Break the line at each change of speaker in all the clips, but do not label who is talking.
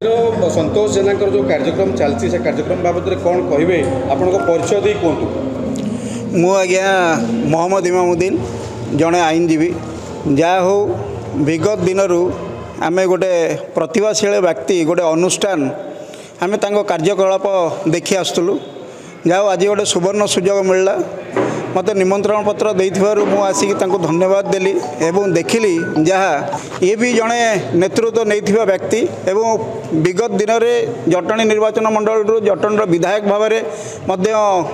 संतोष जेना जो कार्यक्रम चलती से कार्यक्रम बाबद में कौन कहे आपण परिचय दे कहतु।
मु आज्ञा मोहम्मद इमामुद्दीन जड़े आईनजीवी जहाँ हो विगत दिन आम गोटे प्रतिभाशील व्यक्ति गोटे अनुष्ठान आम कार्यकलाप देखी आसलु जहाँ आज गोटे सुवर्ण सुजोग मिलला मत निमंत्रण पत्र देइथिबारु मु आसिक तांको धन्यवाद देली एवं देखिली जहाँ ये भी जड़े नेतृत्व नहीं व्यक्ति एवं विगत दिन में जटणी निर्वाचन मंडल जटणीर विधायक भाव में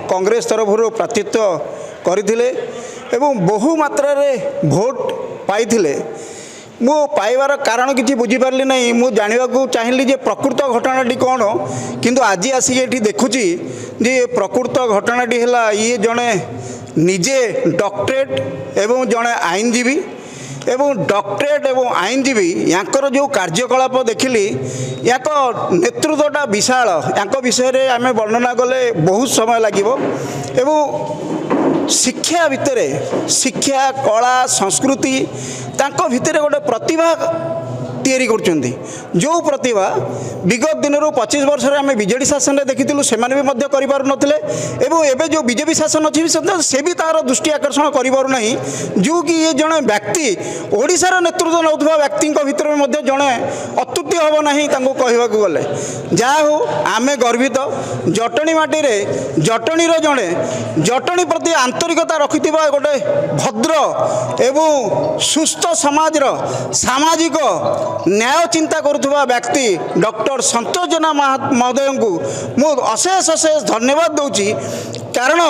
कांग्रेस तरफ प्रार्थित्व करथिले एवं बहु मात्रा रे भोट पाइथिले। मु पाइबार कारण किसी बुझीपारि ना मु जानवा चाहिए जे प्रकृत घटनाटी कौन किंतु आज आसिक ये देखुची जे प्रकृत घटनाटी है ये जड़े निजे डॉक्टरेट एवं जड़े आईनजीवी एवं डॉक्टरेट एवं आईनजीवी यांकर जो कार्यकलाप देखिली या नेतृत्वटा विशाल या विषय में आम वर्णना कले बहुत समय लगे एवं शिक्षा भितर शिक्षा कला संस्कृति तांको भितर गोटे प्रतिभा तैयारी करछंती जो प्रतिभा विगत दिन 25 वर्ष आम बीजेडी शासन में देखी से पार नथिले एवं एबे जो बीजेपी शासन अच्छी से भी तार दृष्टि आकर्षण करें जो कि ये जड़े व्यक्ति ओडिशार नेतृत्व नौथुवा व्यक्ति भितर में जड़े अतुल्य हम ना कहवाक गले जहाँ हो आम गर्वित जटणी माटी रे जटणीर जड़े जटणी प्रति आंतरिकता रखि गोटे भद्र एवं सुस्थ समाजर सामाजिक न्याय चिंता करुवा व्यक्ति डॉक्टर संतोष जेना महोदय को मु अशेष अशेष धन्यवाद दूची कारण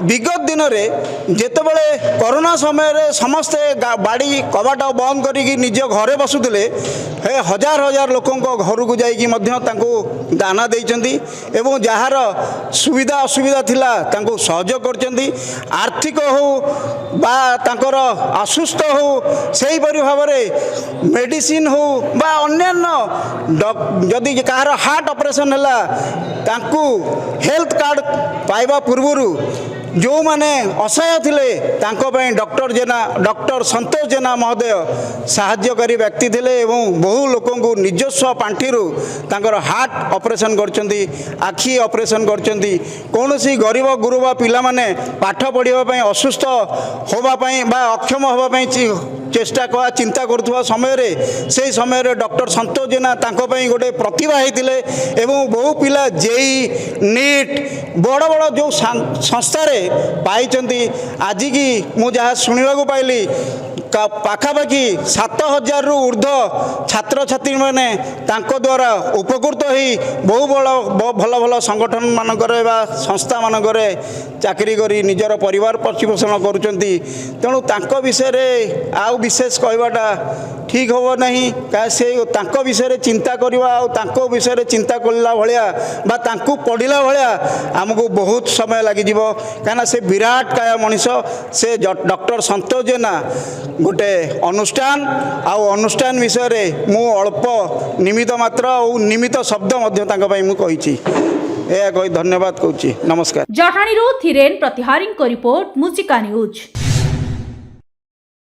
विगत दिन में जितेबले कोरोना समय रे समस्ते बाड़ी कबाट बंद करी निज घरे बसुले हजार हजार लोकों घर को जाइकी दाना देइचंती एवं जार सुविधा असुविधा थिला तांको सहयोग करचंती आर्थिक हो बा तांकर असुस्थ हो सही परि भाव में मेडिसिन हो बा अन्यान्य जदि कहार हार्ट ऑपरेशन है तांको हेल्थ कार्ड पाइबा पूर्वरु जो माने असहाय थिले तांको पई डॉक्टर संतोष जेना महोदय साहाय्यकारी व्यक्ति थिले एवं बहु लोकों को निजस्व पांठिरु तांकर हार्ट ऑपरेशन करचंती आखि ऑपरेशन करचंती कौनसी गरीब गुरुबा पिला माने पाठ पढ़िबा पई असुस्थ होबा पई बा अक्षम होबा पई चेष्टा करा चिंता करुवा समय रे से समय रे डॉक्टर संतोष जेना तांको पई गोटे प्रतिभा हेतिले एवं बहु पिला जेई नीट बड़ बड़ जो संस्था रे पाइचंती आज की मु जहाँ शुणा पाइली पाखापाखि 7000 रु ऊर्ध छात्र छात्री मैंने द्वारा उपकृत हो बहु बड़ भल भल संगठन मानक संस्था मानक चाकरी करी निजर परिवार प्रतिपोषण करुँच तेणु तांको विषय आउ विशेष कहवाटा ठीक हम ना से विषय चिंता करवा विषय चिंता कला भाया पढ़ला भाया आमको बहुत समय लगे कहीं से विराट काया मनीष से डॉक्टर संतोष जेना गोटे अनुष्ठान अनुष्ठान विषय रे मु अल्प निमित मात्र और निमित शब्द कही धन्यवाद कहूँ। नमस्कार।
जटणी थिरेन प्रतिहारी रिपोर्ट मुजिका न्यूज।